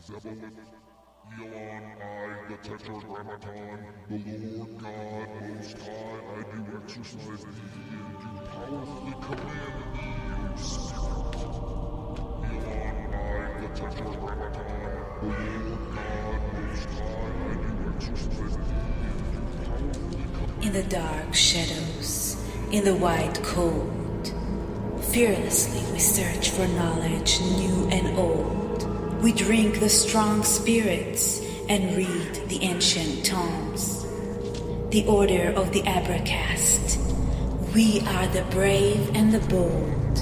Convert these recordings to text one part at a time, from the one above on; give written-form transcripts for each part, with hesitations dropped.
Zebulun, Elon, I, the Tetragrammaton, the Lord God Most High, I do exercise thee and do powerfully command thee, O Spirit. Elon, I, the Tetragrammaton, the Lord God Most High, I do exercise thee and do powerfully command. In the dark shadows, in the white cold, fearlessly we search for knowledge new and old. We drink the strong spirits and read the ancient tomes. The order of the Abracast. We are the brave and the bold.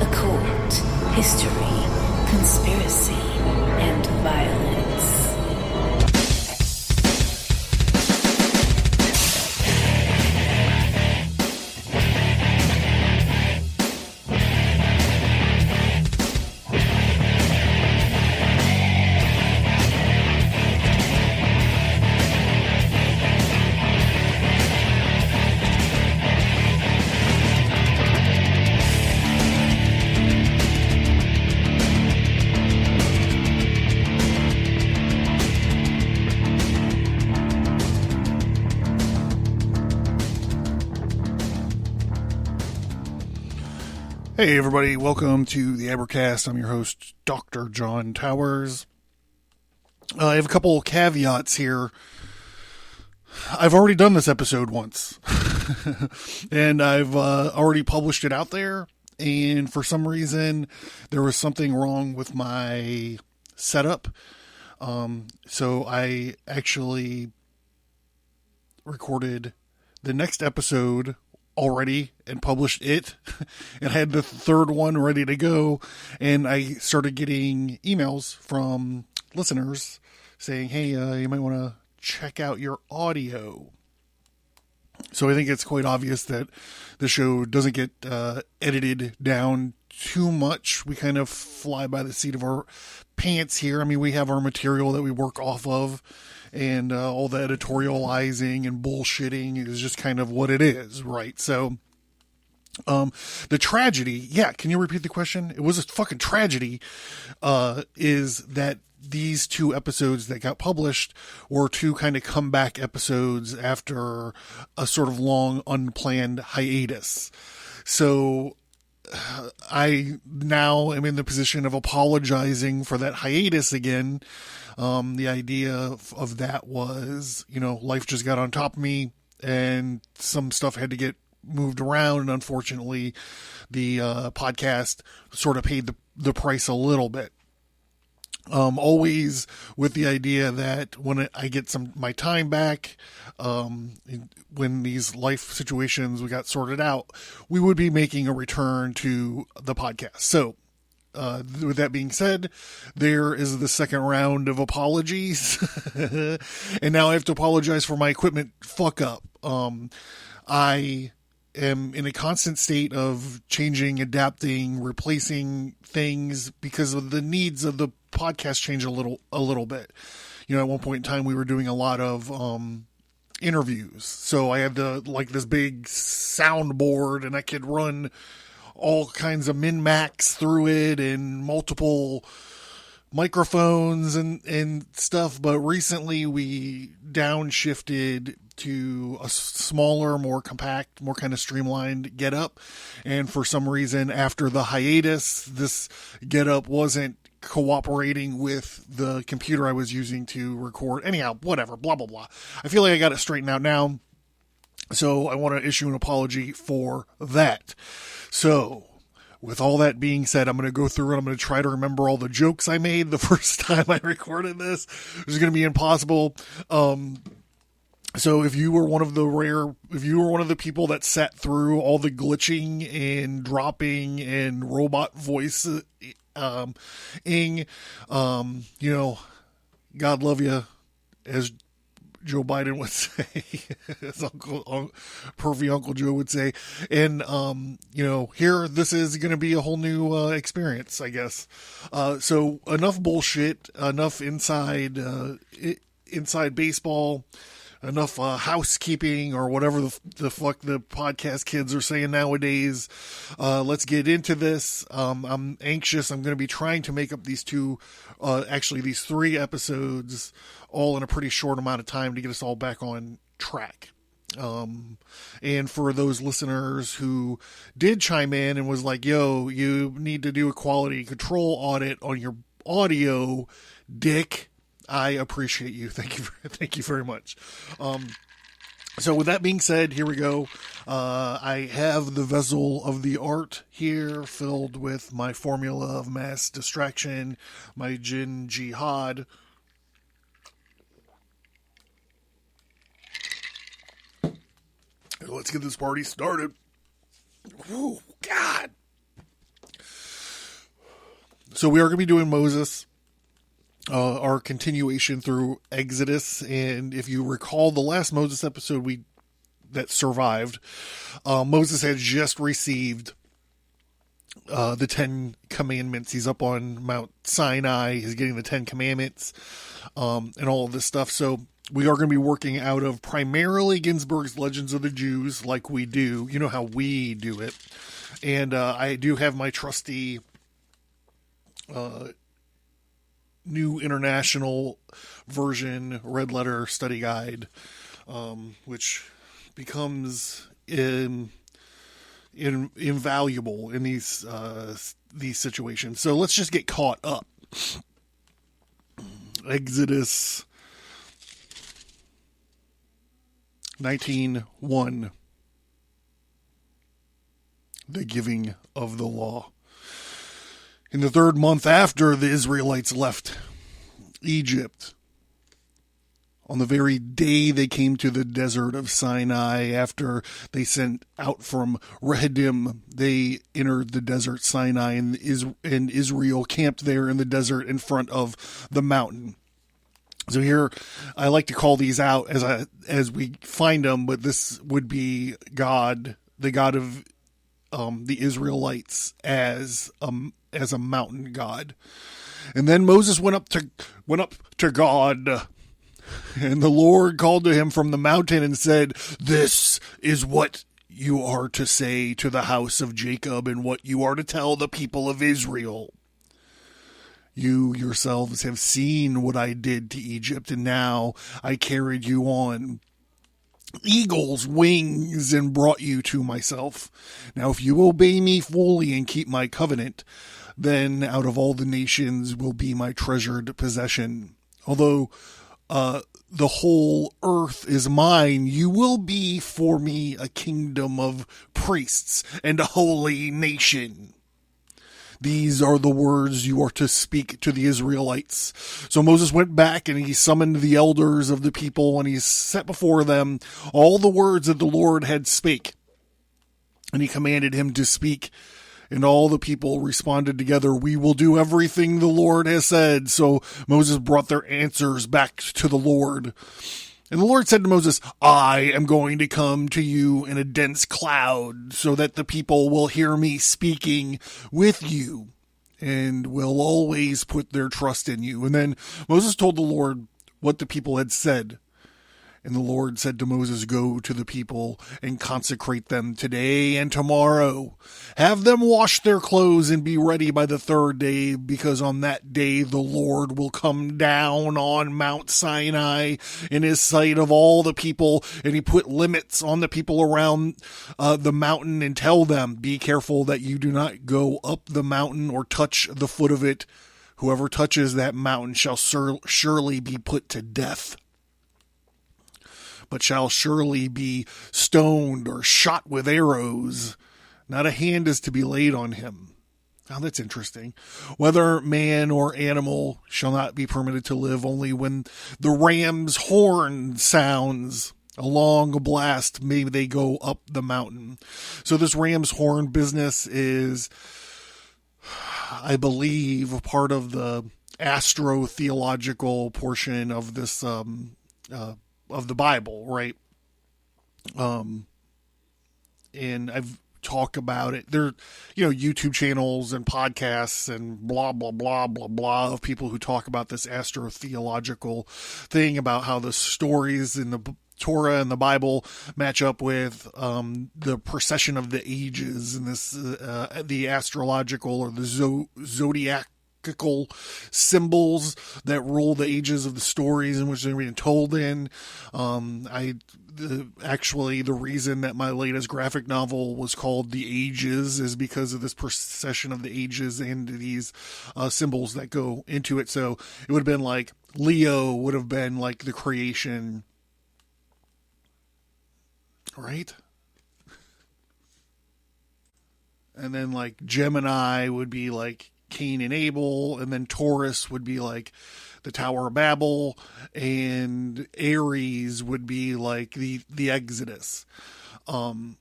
Occult, history, conspiracy, and violence. Hey everybody, welcome to the Abracast. I'm your host, Dr. John Towers. I have a couple of caveats here. I've already done this episode once, and I've already published it out there, and for some reason, there was something wrong with my setup. So I actually recorded the next episode already and published it, and I had the third one ready to go, and I started getting emails from listeners saying, hey, you might want to check out your audio. So I think it's quite obvious that the show doesn't get edited down too much. We kind of fly by the seat of our pants here. I mean, we have our material that we work off of, and all the editorializing and bullshitting is just kind of what it is, right? So, the tragedy, can you repeat the question? It was a fucking tragedy, is that these two episodes that got published were two kind of comeback episodes after a sort of long, unplanned hiatus. So, I now am in the position of apologizing for that hiatus again. The idea of that was, life just got on top of me and some stuff had to get moved around. And unfortunately, the podcast sort of paid the price a little bit. Always with the idea that when I get my time back, when these life situations we got sorted out, we would be making a return to the podcast. So, with that being said, there is the second round of apologies. And now I have to apologize for my equipment fuck up. I am in a constant state of changing, adapting, replacing things because of the needs of the podcast change a little bit. At one point in time, we were doing a lot of interviews. So I had this big soundboard, and I could run all kinds of min-max through it and multiple microphones and stuff. But recently we downshifted to a smaller, more compact, more kind of streamlined getup. And for some reason, after the hiatus, this getup wasn't cooperating with the computer I was using to record. Anyhow, whatever, blah, blah, blah. I feel like I got it straightened out now. So I want to issue an apology for that. So, with all that being said, I'm going to go through and I'm going to try to remember all the jokes I made the first time I recorded this. It's going to be impossible. So if you were one of the people that sat through all the glitching and dropping and robot voice, God love you, as Joe Biden would say, as pervy Uncle Joe would say. And, here, this is going to be a whole new experience, I guess. So enough bullshit, enough inside baseball. enough housekeeping or whatever the fuck the podcast kids are saying nowadays. Let's get into this. I'm anxious. I'm going to be trying to make up these these 3 episodes all in a pretty short amount of time to get us all back on track. And for those listeners who did chime in and was like, yo, you need to do a quality control audit on your audio, dick, I appreciate you. Thank you very much. So with that being said, here we go. I have the vessel of the art here filled with my formula of mass distraction, my Jin Jihad. Let's get this party started. Oh, God. So we are going to be doing Moses, our continuation through Exodus. And if you recall the last Moses episode that survived, Moses had just received the 10 commandments. He's up on Mount Sinai. He's getting the 10 commandments and all of this stuff. So we are going to be working out of primarily Ginsburg's Legends of the Jews, like we do. You know how we do it. And I do have my trusty New International Version Red Letter Study Guide, which becomes invaluable in these situations. So let's just get caught up. Exodus 19:1. The giving of the law. In the 3rd month after the Israelites left Egypt, on the very day they came to the desert of Sinai, after they sent out from Rehidim, they entered the desert Sinai, and Israel camped there in the desert in front of the mountain. So here, I like to call these out as we find them, but this would be God, the God of the Israelites, as a mountain god. And then Moses went up to God, and the Lord called to him from the mountain and said, "This is what you are to say to the house of Jacob, and what you are to tell the people of Israel. You yourselves have seen what I did to Egypt, and now I carried you on eagle's wings and brought you to myself. Now if you obey me fully and keep my covenant, then out of all the nations will be my treasured possession. Although the whole earth is mine, you will be for me a kingdom of priests and a holy nation. These are the words you are to speak to the Israelites." So Moses went back and he summoned the elders of the people, and he set before them all the words that the Lord had spake. And he commanded him to speak. And all the people responded together, "We will do everything the Lord has said." So Moses brought their answers back to the Lord. And the Lord said to Moses, "I am going to come to you in a dense cloud, so that the people will hear me speaking with you and will always put their trust in you." And then Moses told the Lord what the people had said. And the Lord said to Moses, "Go to the people and consecrate them today and tomorrow. Have them wash their clothes and be ready by the 3rd day, because on that day the Lord will come down on Mount Sinai in his sight of all the people." And he put limits on the people around the mountain and tell them, "Be careful that you do not go up the mountain or touch the foot of it. Whoever touches that mountain shall surely be put to death, but shall surely be stoned or shot with arrows. Not a hand is to be laid on him." Now that's interesting. "Whether man or animal shall not be permitted to live. Only when the ram's horn sounds a long blast may they go up the mountain." So this ram's horn business is, I believe, part of the astro-theological portion of this of the Bible, right? And I've talked about it. There, YouTube channels and podcasts and blah, blah, blah, blah, blah of people who talk about this astro-theological thing about how the stories in Torah and the Bible match up with the procession of the ages and this the astrological or the zodiacal symbols that rule the ages of the stories in which they're being told in. Actually, the reason that my latest graphic novel was called The Ages is because of this procession of the ages and these symbols that go into it. So it would have been like Leo would have been like the creation, right? And then like Gemini would be like Cain and Abel, and then Taurus would be like the Tower of Babel, and Aries would be like the Exodus. So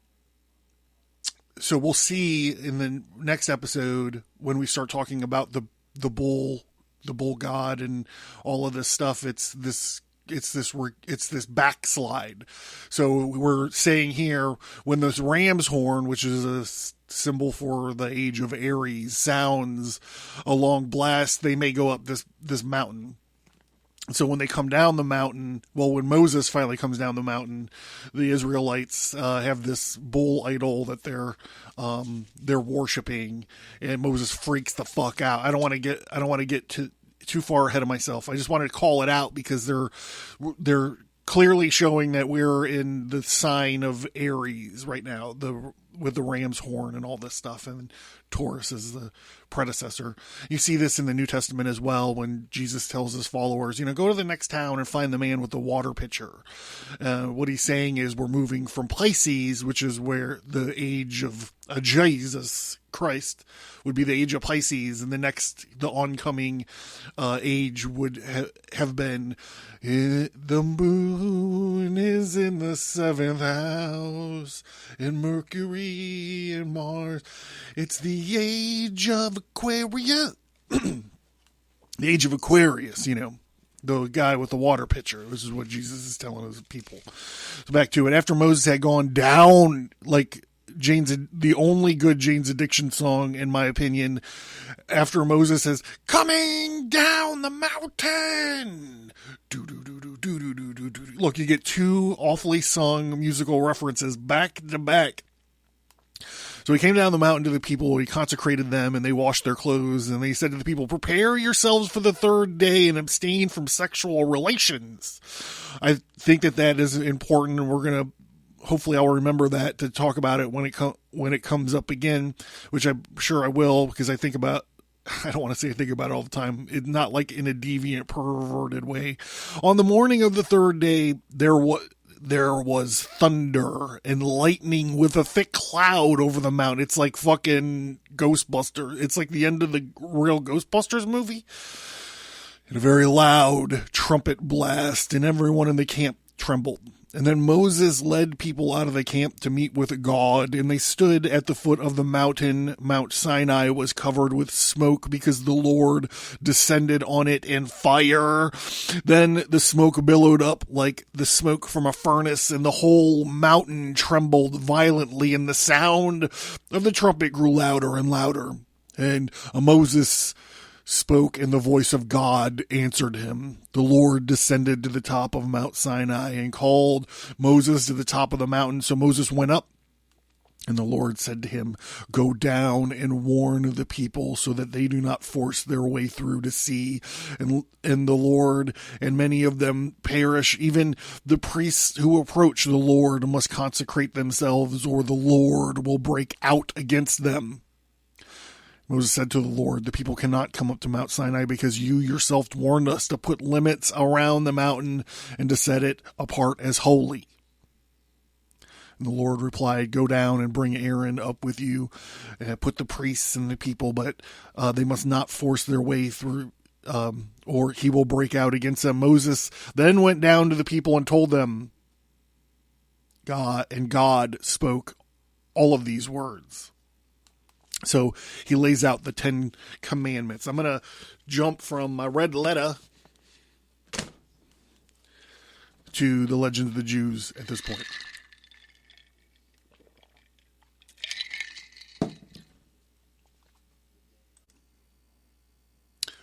we'll see in the next episode when we start talking about the bull god and all of this stuff. It's this backslide. So we're saying here when this ram's horn, which is a symbol for the age of Aries, sounds a long blast, they may go up this mountain. So when they come down the mountain, when Moses finally comes down the mountain, the Israelites have this bull idol that they're worshiping, and Moses freaks the fuck out. I don't want to get too far ahead of myself. I just wanted to call it out because they're clearly showing that we're in the sign of Aries right now, with the ram's horn and all this stuff, and Taurus is the predecessor. You see this in the New Testament as well when Jesus tells his followers, go to the next town and find the man with the water pitcher. What he's saying is we're moving from Pisces, which is where the age of Jesus Christ would be the age of Pisces, and the oncoming age would have been the moon is in the 7th house, and Mercury and Mars. It's the age of Aquarius. The age of Aquarius, the guy with the water pitcher. This is what Jesus is telling his people. So back to it. After Moses had gone down, like the only good Jane's Addiction song, in my opinion, after Moses says, coming down the mountain. Look, you get two awfully sung musical references back to back. So he came down the mountain to the people, he consecrated them, and they washed their clothes, and they said to the people, prepare yourselves for the third day and abstain from sexual relations. I think that is important, and we're going to, hopefully I'll remember that to talk about it when it comes up again, which I'm sure I will, because I don't want to say I think about it all the time. It's not like in a deviant, perverted way. On the morning of the third day, there was thunder and lightning with a thick cloud over the mountain. It's like fucking Ghostbusters. It's like the end of the real Ghostbusters movie. And a very loud trumpet blast, and everyone in the camp trembled. And then Moses led people out of the camp to meet with God, and they stood at the foot of the mountain. Mount Sinai was covered with smoke because the Lord descended on it in fire. Then the smoke billowed up like the smoke from a furnace, and the whole mountain trembled violently, and the sound of the trumpet grew louder and louder. And Moses spoke, and the voice of God answered him. The Lord descended to the top of Mount Sinai and called Moses to the top of the mountain. So Moses went up, and the Lord said to him, go down and warn the people so that they do not force their way through to see. And the Lord and many of them perish. Even the priests who approach the Lord must consecrate themselves, or the Lord will break out against them. Moses said to the Lord, the people cannot come up to Mount Sinai because you yourself warned us to put limits around the mountain and to set it apart as holy. And the Lord replied, go down and bring Aaron up with you, put the priests and the people, but they must not force their way through, or he will break out against them. Moses then went down to the people and told them, God spoke all of these words. So he lays out the 10 commandments. I'm going to jump from my red letter to the Legend of the Jews at this point.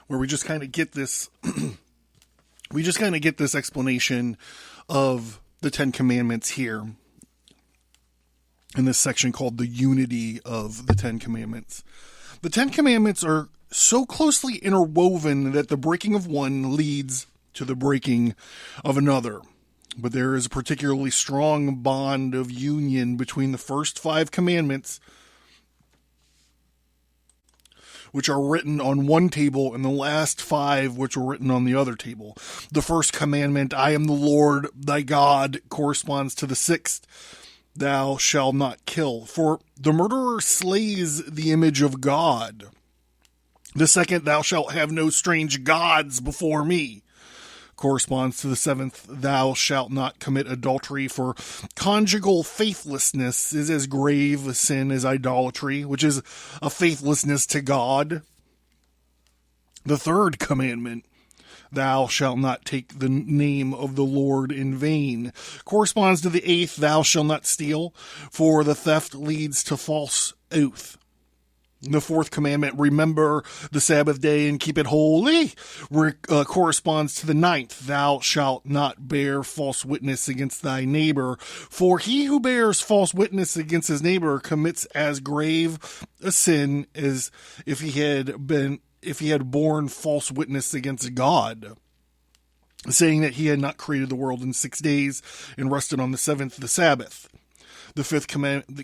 Where we just kind of get this, explanation of the Ten Commandments here in this section called the unity of the Ten Commandments. The Ten Commandments are so closely interwoven that the breaking of one leads to the breaking of another. But there is a particularly strong bond of union between the first 5 commandments, which are written on one table, and the last 5, which were written on the other table. The first commandment, I am the Lord thy God, corresponds to the 6th, thou shalt not kill. For the murderer slays the image of God. The 2nd, thou shalt have no strange gods before me, corresponds to the 7th, thou shalt not commit adultery, for conjugal faithlessness is as grave a sin as idolatry, which is a faithlessness to God. The 3rd commandment, thou shalt not take the name of the Lord in vain, corresponds to the 8th, thou shalt not steal, for the theft leads to false oath. The 4th commandment, remember the Sabbath day and keep it holy, corresponds to the 9th, thou shalt not bear false witness against thy neighbor, for he who bears false witness against his neighbor commits as grave a sin as if he had borne false witness against God, saying that he had not created the world in 6 days and rested on the 7th, the Sabbath. The 5th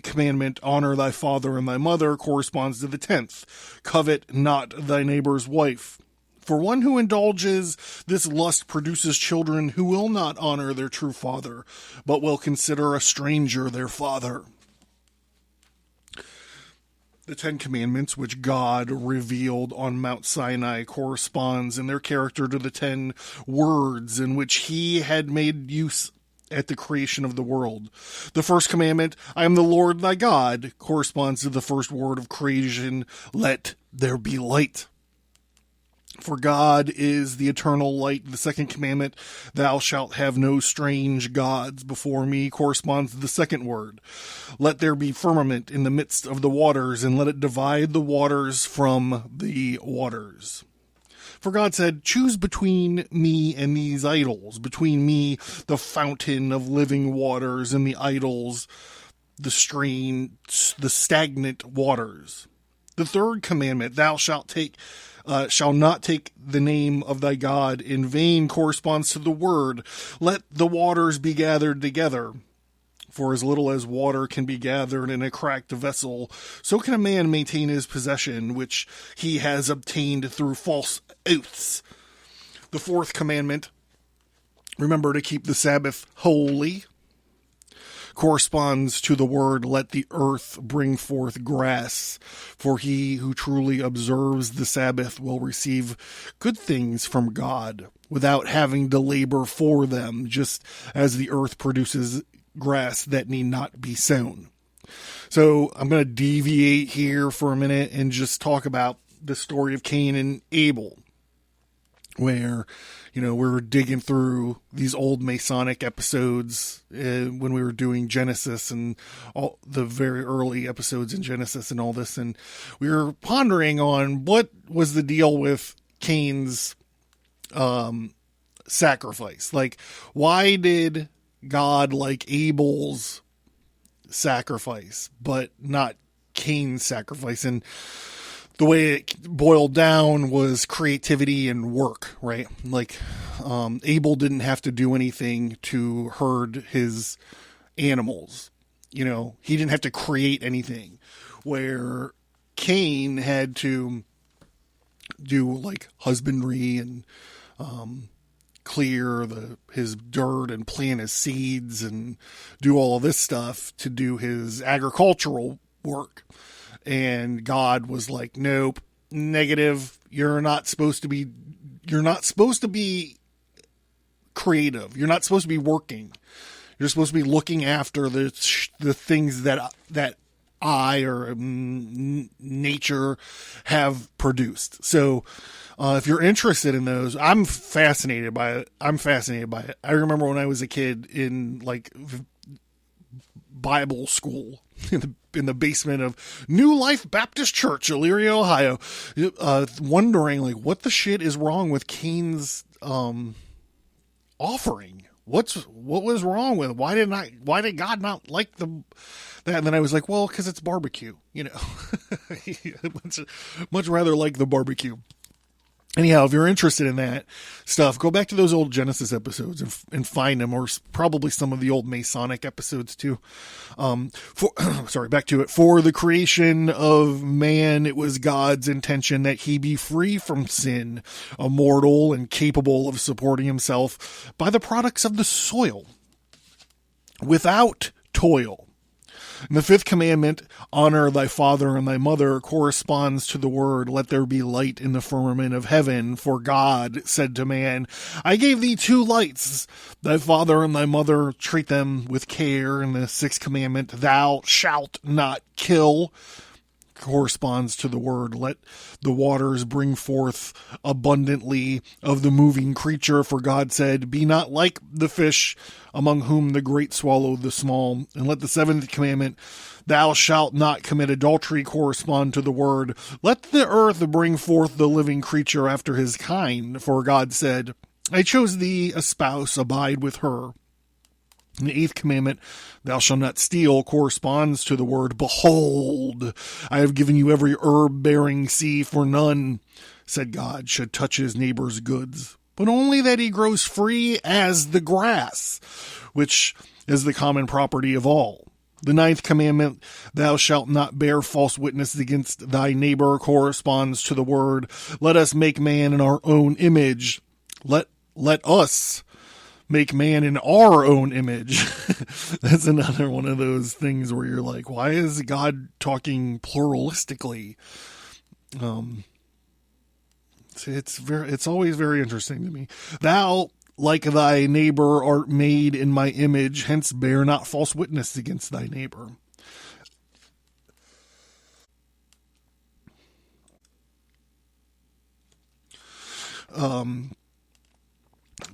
commandment, honor thy father and thy mother, corresponds to the 10th. Covet not thy neighbor's wife. For one who indulges this lust produces children who will not honor their true father, but will consider a stranger their father. The 10 Commandments, which God revealed on Mount Sinai, corresponds in their character to the 10 words in which he had made use at the creation of the world. The first commandment, I am the Lord thy God, corresponds to the first word of creation, let there be light. For God is the eternal light. The second commandment, thou shalt have no strange gods before me, corresponds to the second word. Let there be firmament in the midst of the waters, and let it divide the waters from the waters. For God said, choose between me and these idols, between me, the fountain of living waters, and the idols, the stagnant waters. The third commandment, thou shalt not take the name of thy God in vain, corresponds to the word, let the waters be gathered together. For as little as water can be gathered in a cracked vessel, so can a man maintain his possession, which he has obtained through false oaths. The fourth commandment, remember to keep the Sabbath holy, corresponds to the word, let the earth bring forth grass. For he who truly observes the Sabbath will receive good things from God, without having to labor for them, just as the earth produces grass that need not be sown. So I'm going to deviate here for a minute and just talk about the story of Cain and Abel, where, we're digging through these old Masonic episodes when we were doing Genesis and all the very early episodes in Genesis and all this. And we were pondering on what was the deal with Cain's sacrifice. Like, why did God like Abel's sacrifice, but not Cain's sacrifice? And the way it boiled down was creativity and work, right? Like, Abel didn't have to do anything to herd his animals. He didn't have to create anything, where Cain had to do like husbandry and, clear his dirt and plant his seeds and do all this stuff to do his agricultural work. And God was like, nope, negative. You're not supposed to be creative. You're not supposed to be working. You're supposed to be looking after the things that I or nature have produced. So, if you're interested in those, I'm fascinated by it. I remember when I was a kid in like Bible school in the basement of New Life Baptist Church, Elyria, Ohio, wondering like what the shit is wrong with Cain's offering. what was wrong with it? Why did God not like that? And then I was like, well, because it's barbecue, much rather like the barbecue. Anyhow, if you're interested in that stuff, go back to those old Genesis episodes and find them, or probably some of the old Masonic episodes too. Back to it. For the creation of man, it was God's intention that he be free from sin, immortal and capable of supporting himself by the products of the soil, without toil. And the fifth commandment, honor thy father and thy mother, corresponds to the word, let there be light in the firmament of heaven. For God said to man, I gave thee 2 lights, thy father and thy mother, treat them with care. And the sixth commandment, thou shalt not kill, corresponds to the word, let the waters bring forth abundantly of the moving creature. For God said, be not like the fish, among whom the great swallow the small. And let the seventh commandment, thou shalt not commit adultery, correspond to the word, let the earth bring forth the living creature after his kind. For God said, I chose thee a spouse, abide with her. And the eighth commandment, thou shalt not steal, corresponds to the word, behold, I have given you every herb-bearing seed, for none, said God, should touch his neighbor's goods, but only that he grows free as the grass, which is the common property of all. The ninth commandment, thou shalt not bear false witness against thy neighbor, corresponds to the word, let us make man in our own image. Let us make man in our own image. That's another one of those things where you're like, why is God talking pluralistically? It's always very interesting to me. Thou, like thy neighbor, art made in my image, hence bear not false witness against thy neighbor.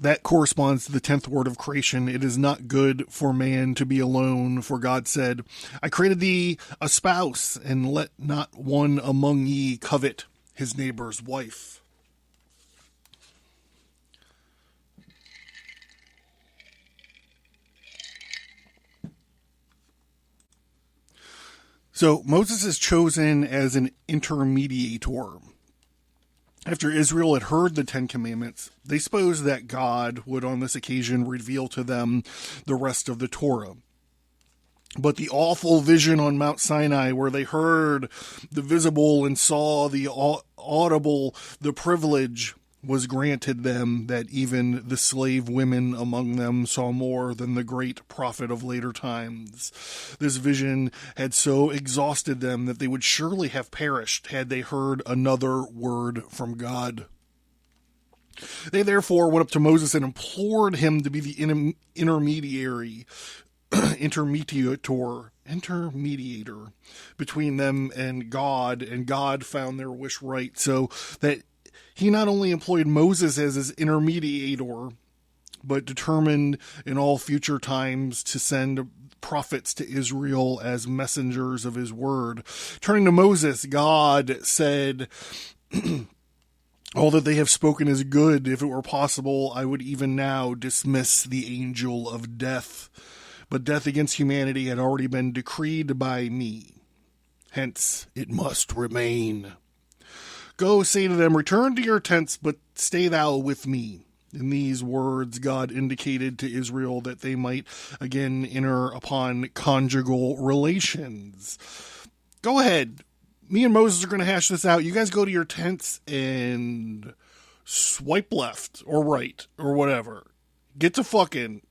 That corresponds to the 10th word of creation. It is not good for man to be alone, for God said, I created thee a spouse, and let not one among ye covet his neighbor's wife. So Moses is chosen as an intermediator. After Israel had heard the 10 commandments, they supposed that God would on this occasion reveal to them the rest of the Torah. But the awful vision on Mount Sinai, where they heard the visible and saw the audible, the privilege was granted them that even the slave women among them saw more than the great prophet of later times. This vision had so exhausted them that they would surely have perished had they heard another word from God. They therefore went up to Moses and implored him to be the intermediator between them and God found their wish right, so that he not only employed Moses as his intermediator, but determined in all future times to send prophets to Israel as messengers of his word. Turning to Moses, God said, all that they have spoken is good. If it were possible, I would even now dismiss the angel of death. But death against humanity had already been decreed by me. Hence, it must remain. Go, say to them, return to your tents, but stay thou with me. In these words, God indicated to Israel that they might again enter upon conjugal relations. Go ahead. Me and Moses are going to hash this out. You guys go to your tents and swipe left or right or whatever. Get to fucking...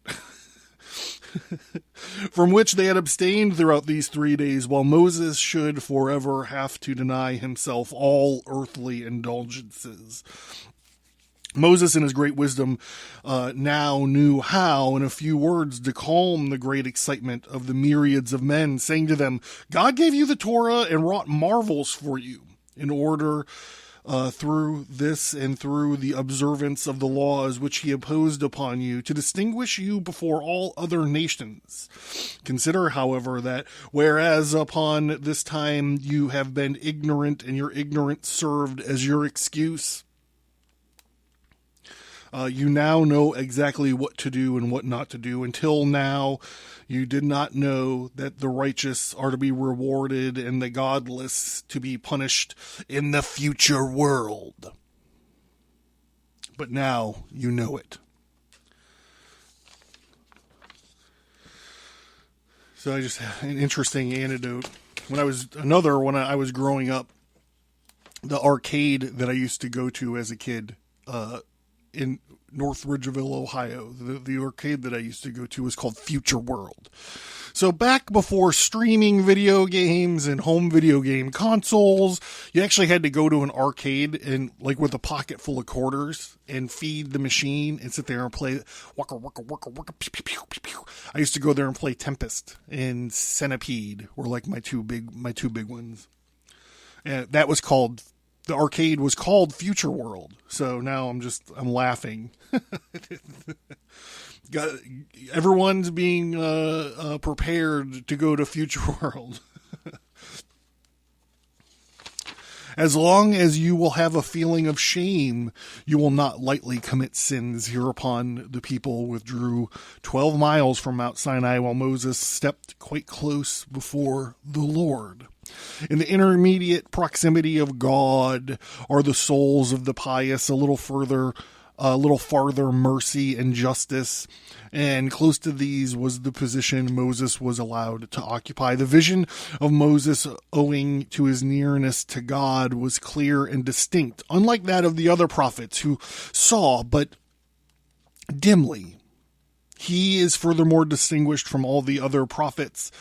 from which they had abstained throughout these 3 days, while Moses should forever have to deny himself all earthly indulgences. Moses, in his great wisdom, now knew how, in a few words, to calm the great excitement of the myriads of men, saying to them, God gave you the Torah and wrought marvels for you, in order through this and through the observance of the laws which he imposed upon you, to distinguish you before all other nations. Consider, however, that whereas upon this time you have been ignorant, and your ignorance served as your excuse, You now know exactly what to do and what not to do. Until now, you did not know that the righteous are to be rewarded and the godless to be punished in the future world. But now you know it. So I just had an interesting anecdote. When I was growing up, the arcade that I used to go to as a kid, in North Ridgeville, Ohio, the arcade that I used to go to was called Future World. So back before streaming video games and home video game consoles, you actually had to go to an arcade and like with a pocket full of quarters and feed the machine and sit there and play waka waka waka waka pew, pew, pew, pew, pew. I used to go there and play Tempest and Centipede were like my two big ones. And that was called, the arcade was called Future World. So now I'm laughing. Everyone's being prepared to go to Future World. As long as you will have a feeling of shame, you will not lightly commit sins. Hereupon the people withdrew 12 miles from Mount Sinai while Moses stepped quite close before the Lord. In the intermediate proximity of God are the souls of the pious, a little farther mercy and justice, and close to these was the position Moses was allowed to occupy. The vision of Moses, owing to his nearness to God, was clear and distinct, unlike that of the other prophets who saw but dimly. He is furthermore distinguished from all the other prophets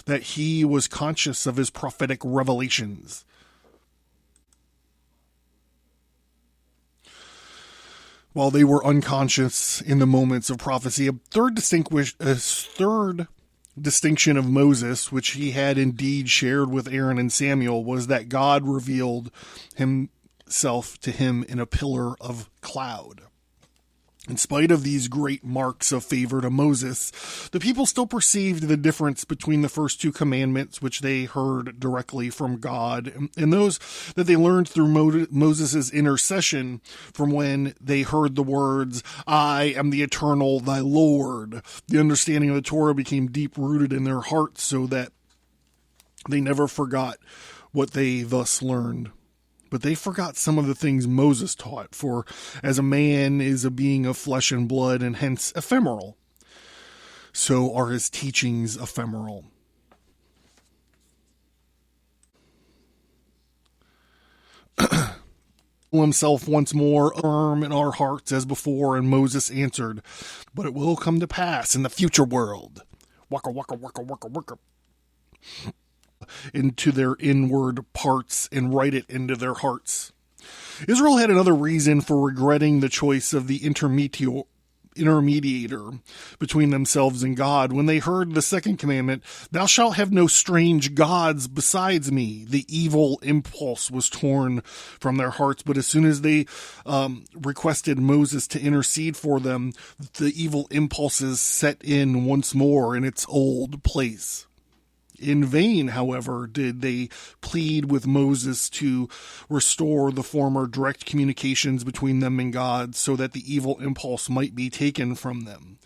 that he was conscious of his prophetic revelations. While they were unconscious in the moments of prophecy. A third distinction of Moses, which he had indeed shared with Aaron and Samuel, was that God revealed himself to him in a pillar of cloud. In spite of these great marks of favor to Moses, the people still perceived the difference between the first two commandments, which they heard directly from God, and those that they learned through Moses' intercession from when they heard the words, "I am the eternal, thy Lord." The understanding of the Torah became deep-rooted in their hearts so that they never forgot what they thus learned. But they forgot some of the things Moses taught, for as a man is a being of flesh and blood and hence ephemeral, so are his teachings ephemeral. Himself once more firm in our hearts as before, and Moses answered, "But it will come to pass in the future world." Waka waka waka waka waka. Into their inward parts and write it into their hearts. Israel had another reason for regretting the choice of the intermediator between themselves and God. When they heard the second commandment, "Thou shalt have no strange gods besides me," the evil impulse was torn from their hearts. But as soon as they requested Moses to intercede for them, the evil impulses set in once more in its old place. In vain, however, did they plead with Moses to restore the former direct communications between them and God so that the evil impulse might be taken from them.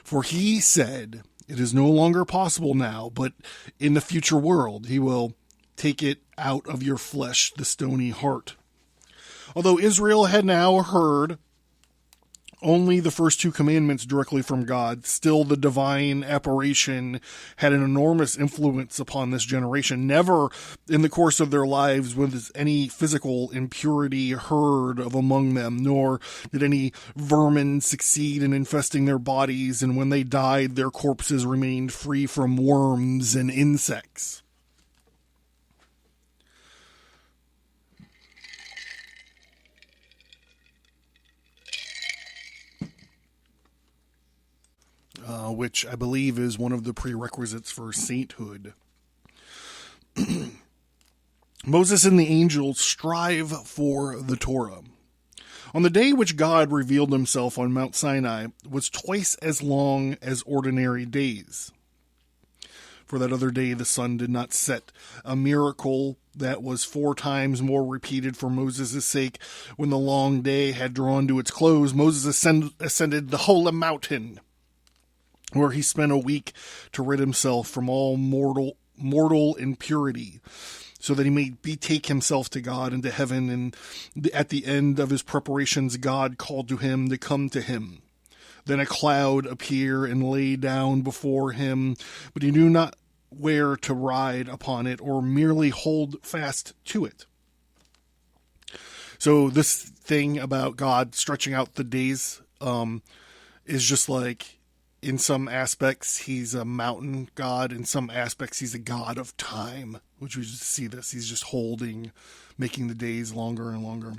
For he said, "It is no longer possible now, but in the future world he will take it out of your flesh, the stony heart." Although Israel had now heard only the first two commandments directly from God, still the divine apparition had an enormous influence upon this generation. Never in the course of their lives was any physical impurity heard of among them, nor did any vermin succeed in infesting their bodies, and when they died, their corpses remained free from worms and insects. Which I believe is one of the prerequisites for sainthood. Moses and the angels strive for the Torah. On the day which God revealed himself on Mount Sinai was twice as long as ordinary days. For that other day the sun did not set, a miracle that was 4 times more repeated for Moses' sake. When the long day had drawn to its close, Moses ascended the holy mountain, where he spent a week to rid himself from all mortal impurity, so that he may betake himself to God and to heaven. And at the end of his preparations, God called to him to come to him. Then a cloud appeared and lay down before him, but he knew not where to ride upon it or merely hold fast to it. So this thing about God stretching out the days is just like, in some aspects he's a mountain god, in some aspects he's a god of time, which we just see this. He's just making the days longer and longer.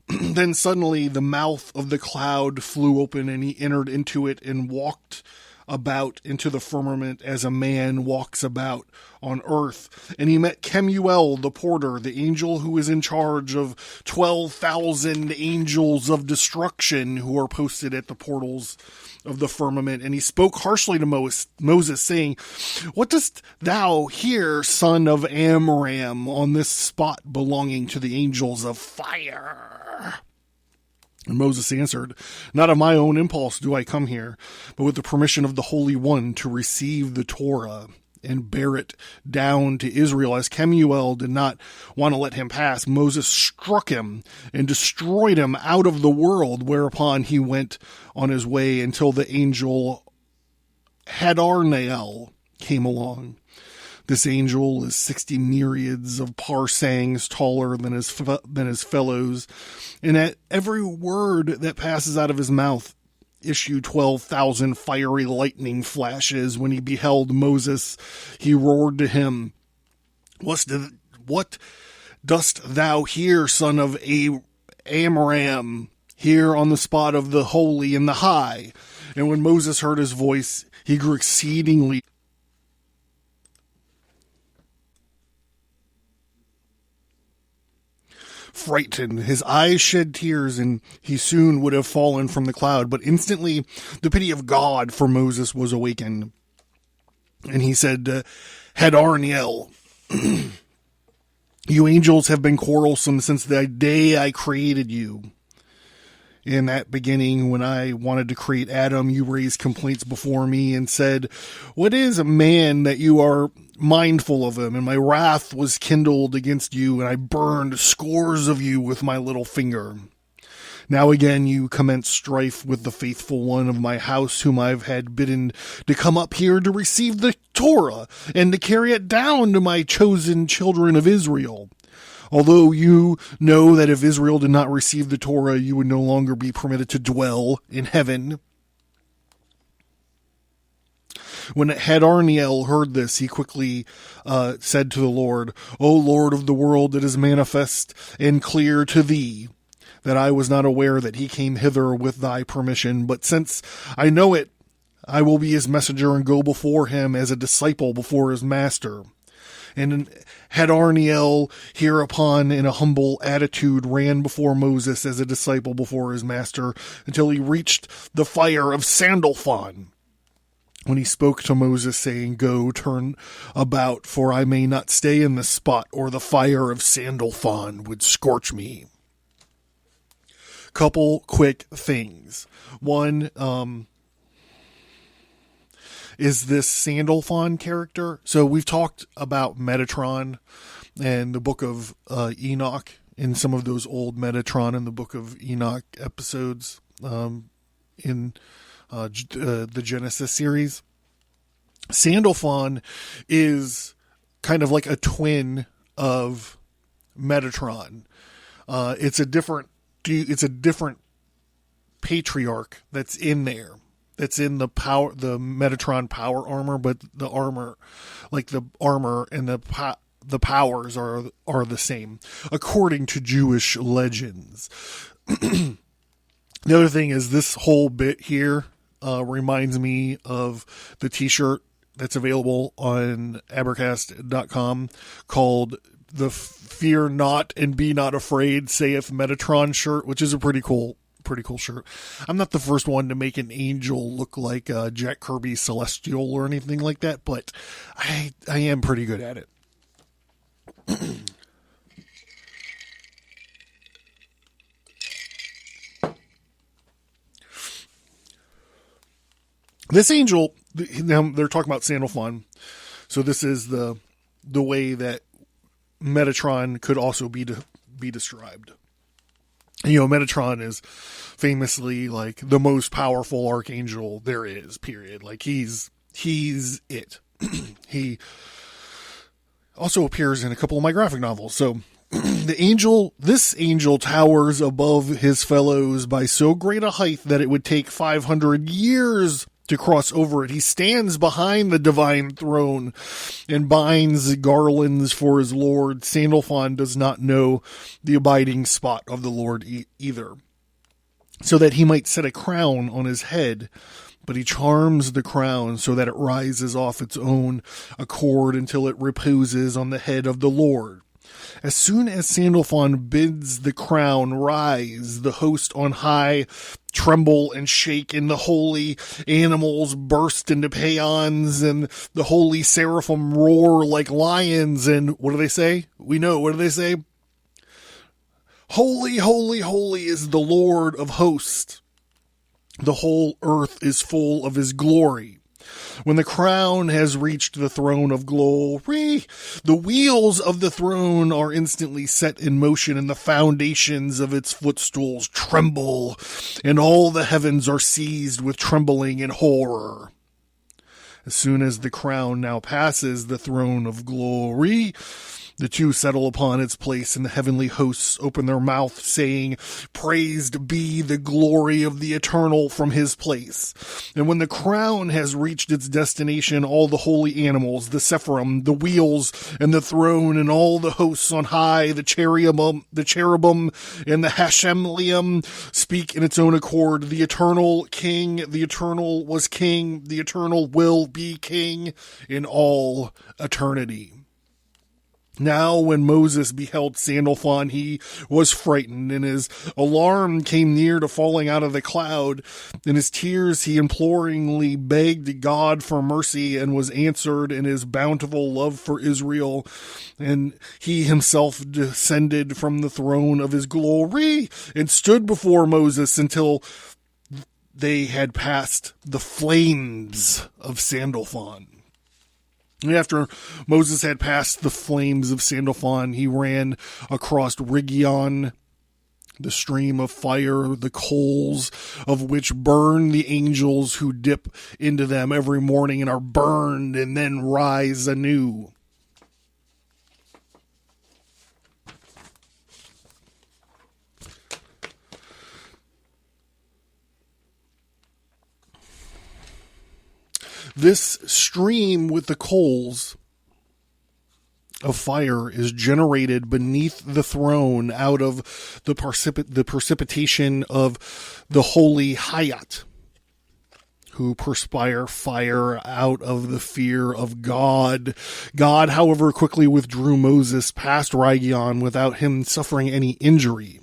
Then suddenly the mouth of the cloud flew open, and he entered into it and walked about into the firmament as a man walks about on earth. And he met Kemuel the porter, the angel who is in charge of 12,000 angels of destruction who are posted at the portals of the firmament. And he spoke harshly to Moses, saying, "What dost thou here, son of Amram, on this spot belonging to the angels of fire?" And Moses answered, "Not of my own impulse do I come here, but with the permission of the Holy One to receive the Torah and bear it down to Israel." As Kemuel did not want to let him pass, Moses struck him and destroyed him out of the world, whereupon he went on his way until the angel Hadarnael came along. This angel is 60 myriads of parsangs taller than his fellows, and at every word that passes out of his mouth issue 12,000 fiery lightning flashes. When he beheld Moses, he roared to him, "What dost thou here, son of Amram, here on the spot of the holy and the high?" And when Moses heard his voice, he grew exceedingly frightened. His eyes shed tears, and he soon would have fallen from the cloud. But instantly the pity of God for Moses was awakened. And he said to Hadarniel, "You angels have been quarrelsome since the day I created you. In that beginning, when I wanted to create Adam, you raised complaints before me and said, 'What is a man that you are mindful of him?' And my wrath was kindled against you, and I burned scores of you with my little finger. Now again you commence strife with the faithful one of my house, whom I've had bidden to come up here to receive the Torah and to carry it down to my chosen children of Israel. Although you know that if Israel did not receive the Torah, you would no longer be permitted to dwell in heaven." When Hadarniel heard this, he quickly said to the Lord, "O Lord of the world, it is manifest and clear to thee that I was not aware that he came hither with thy permission. But since I know it, I will be his messenger and go before him as a disciple before his master." And Hadarniel hereupon, in a humble attitude, ran before Moses as a disciple before his master until he reached the fire of Sandelphon. When he spoke to Moses, saying, "Go, turn about, for I may not stay in this spot, or the fire of Sandelphon would scorch me." Couple quick things. One, is this Sandelphon character. So we've talked about Metatron and the Book of Enoch in some of those old Metatron and the Book of Enoch episodes in the Genesis series. Sandelphon is kind of like a twin of Metatron. It's a different patriarch that's in there. That's in the Metatron power armor, but the armor, like the armor and the powers are the same, according to Jewish legends. The other thing is this whole bit here reminds me of the t-shirt that's available on Abracast.com called the "Fear Not and Be Not Afraid, Saith Metatron" shirt, which is a pretty cool pretty cool shirt. I'm not the first one to make an angel look like Jack Kirby's Celestial or anything like that, but I am pretty good at it. This angel, now they're talking about Sandelphon, so this is the way that Metatron could also be described. You know, Metatron is famously like the most powerful archangel there is, period. Like he's it. He also appears in a couple of my graphic novels. So this angel towers above his fellows by so great a height that it would take 500 years to cross over it. He stands behind the divine throne and binds garlands for his Lord. Sandelphon does not know the abiding spot of the Lord either, so that he might set a crown on his head, but he charms the crown so that it rises off its own accord until it reposes on the head of the Lord. As soon as Sandelphon bids the crown rise, the host on high tremble and shake, and the holy animals burst into paeans, and the holy seraphim roar like lions. And what do they say? We know. What do they say? Holy, holy, holy is the Lord of hosts. The whole earth is full of his glory. When the crown has reached the throne of glory, the wheels of the throne are instantly set in motion, and the foundations of its footstools tremble, and all the heavens are seized with trembling and horror. As soon as the crown now passes the throne of glory, the two settle upon its place, and the heavenly hosts open their mouth, saying, "Praised be the glory of the Eternal from his place." And when the crown has reached its destination, all the holy animals, the Sephirim, the wheels, and the throne, and all the hosts on high, the cherubim, and the Hashemlium, speak in its own accord, "The Eternal King, the Eternal was King, the Eternal will be King in all eternity." Now when Moses beheld Sandelphon, he was frightened, and his alarm came near to falling out of the cloud. In his tears he imploringly begged God for mercy, and was answered in his bountiful love for Israel. And he himself descended from the throne of his glory, and stood before Moses until they had passed the flames of Sandelphon. And after Moses had passed the flames of Sandelphon, he ran across Rigion, the stream of fire, the coals of which burn the angels who dip into them every morning and are burned and then rise anew. This stream with the coals of fire is generated beneath the throne out of the precipitation of the holy Hayat, who perspire fire out of the fear of God. God, however, quickly withdrew Moses past Rigion without him suffering any injury.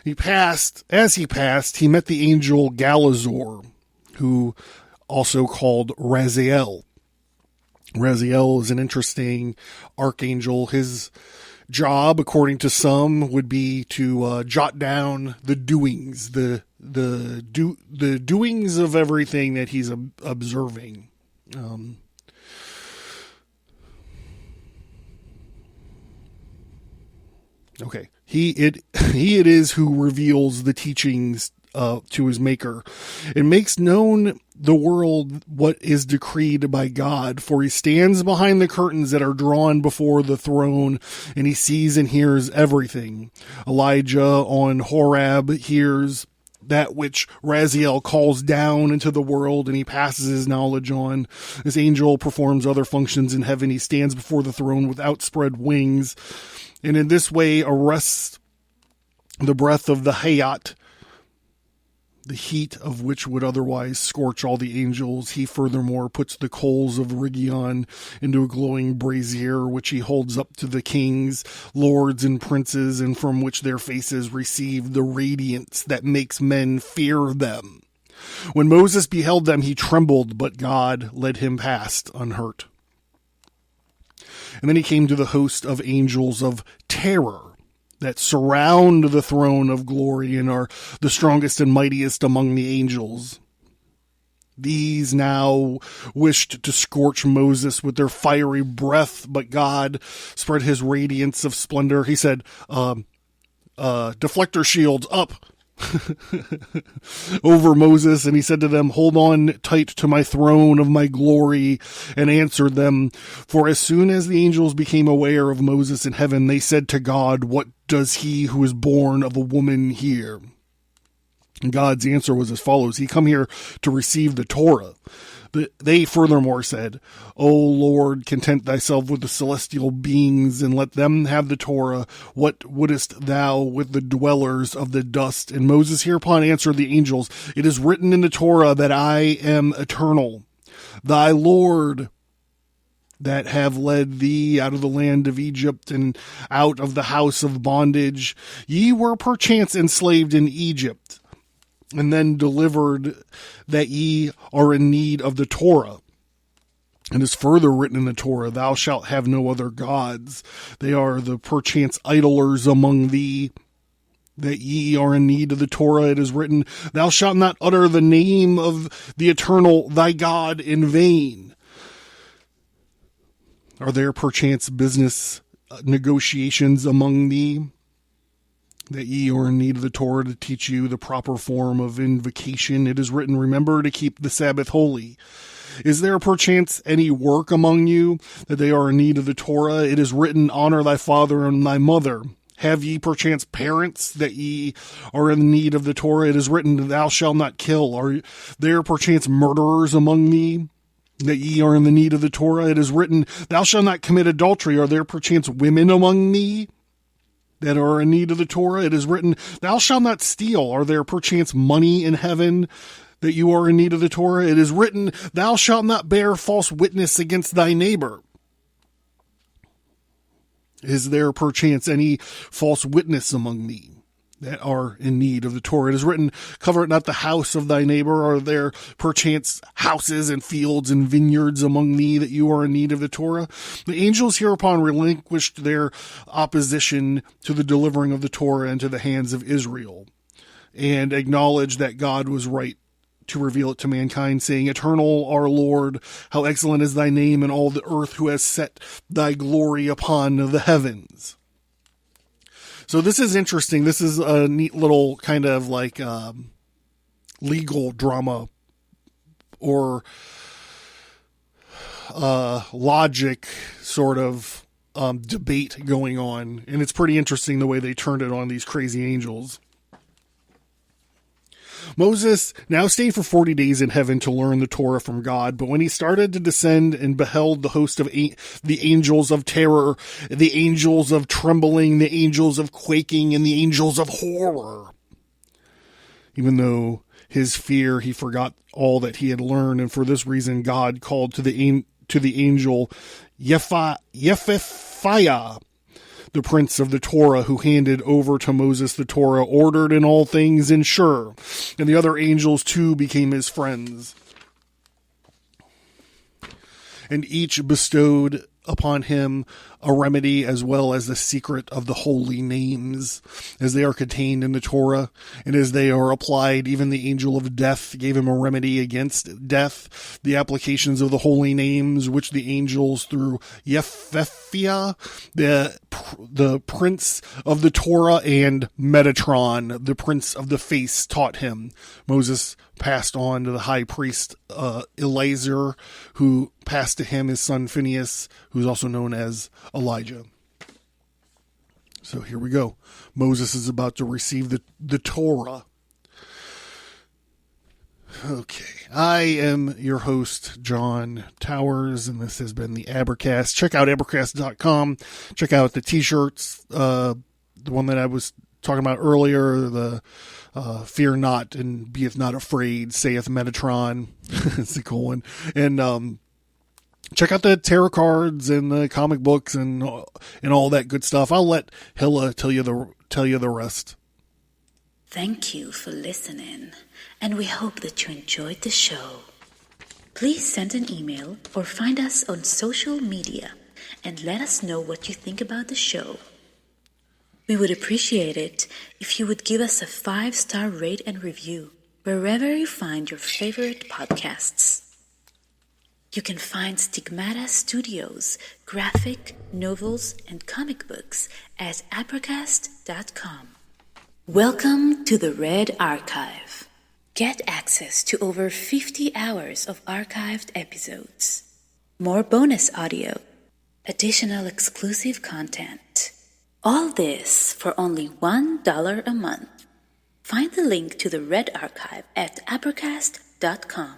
As he passed, he met the angel Galazor, who also called Raziel. Raziel is an interesting archangel. His job, according to some, would be to jot down the doings, the doings of everything that he's observing. Okay, he it is who reveals the teachings to his maker. It makes known the world what is decreed by God, for he stands behind the curtains that are drawn before the throne, and he sees and hears everything. Elijah on Horeb hears that which Raziel calls down into the world, and he passes his knowledge on. This angel performs other functions in heaven. He stands before the throne with outspread wings, and in this way arrests the breath of the Hayat, the heat of which would otherwise scorch all the angels. He furthermore puts the coals of Rigion into a glowing brazier, which he holds up to the kings, lords, and princes, and from which their faces receive the radiance that makes men fear them. When Moses beheld them, he trembled, but God led him past unhurt. And then he came to the host of angels of terror that surround the throne of glory and are the strongest and mightiest among the angels. These now wished to scorch Moses with their fiery breath, but God spread his radiance of splendor. He said, deflector shields up over Moses, and he said to them, hold on tight to my throne of my glory, and answered them. For as soon as the angels became aware of Moses in heaven, they said to God, what does he who is born of a woman here? And God's answer was as follows: he come here to receive the Torah. They furthermore said, O Lord, content thyself with the celestial beings, and let them have the Torah. What wouldest thou with the dwellers of the dust? And Moses hereupon answered the angels, it is written in the Torah that I am eternal, thy Lord, that have led thee out of the land of Egypt and out of the house of bondage. Ye were perchance enslaved in Egypt, and then delivered, that ye are in need of the Torah. And is further written in the Torah, thou shalt have no other gods. They are the perchance idlers among thee, that ye are in need of the Torah. It is written, thou shalt not utter the name of the eternal thy God in vain. Are there perchance business negotiations among thee, that ye are in need of the Torah to teach you the proper form of invocation? It is written, remember to keep the Sabbath holy. Is there perchance any work among you, that they are in need of the Torah? It is written, honor thy father and thy mother. Have ye perchance parents, that ye are in need of the Torah? It is written, thou shalt not kill. Are there perchance murderers among thee, that ye are in the need of the Torah? It is written, thou shalt not commit adultery. Are there perchance women among thee, that are in need of the Torah? It is written, thou shalt not steal. Are there perchance money in heaven, that you are in need of the Torah? It is written, thou shalt not bear false witness against thy neighbor. Is there perchance any false witness among thee, that are in need of the Torah? It is written, covet not the house of thy neighbor. Are there perchance houses and fields and vineyards among thee, that you are in need of the Torah? The angels hereupon relinquished their opposition to the delivering of the Torah into the hands of Israel, and acknowledged that God was right to reveal it to mankind, saying, eternal our Lord, how excellent is thy name in all the earth, who has set thy glory upon the heavens. So this is interesting. This is a neat little kind of like legal drama or logic sort of debate going on. And it's pretty interesting the way they turned it on these crazy angels. Moses now stayed for 40 days in heaven to learn the Torah from God, but when he started to descend and beheld the host of the angels of terror, the angels of trembling, the angels of quaking, and the angels of horror, even though his fear, he forgot all that he had learned, and for this reason God called to the angel Yephiah, the prince of the Torah, who handed over to Moses the Torah, ordered in all things and sure. And the other angels too became his friends. And each bestowed upon him a remedy as well as the secret of the holy names, as they are contained in the Torah, and as they are applied. Even the angel of death gave him a remedy against death, the applications of the holy names, which the angels through Yephiah, the prince of the Torah, and Metatron, the prince of the face, taught him. Moses passed on to the high priest Eleazar, who passed to him his son Phinehas, who's also known as Elijah. So here we go. Moses is about to receive the Torah. Okay, I am your host, John Towers, and this has been the Abracast. Check out Abracast.com. Check out the t-shirts, the one that I was talking about earlier, the Fear not and beeth not afraid, saith Metatron. It's a cool one. And check out the tarot cards and the comic books and all that good stuff. I'll let Hilla tell you the rest. Thank you for listening, and we hope that you enjoyed the show. Please send an email or find us on social media and let us know what you think about the show. We would appreciate it if you would give us a 5-star rate and review wherever you find your favorite podcasts. You can find Stigmata Studios, graphic, novels, and comic books at Abracast.com. Welcome to the Red Archive. Get access to over 50 hours of archived episodes, more bonus audio, additional exclusive content. All this for only $1 a month. Find the link to the Red Archive at Abracast.com.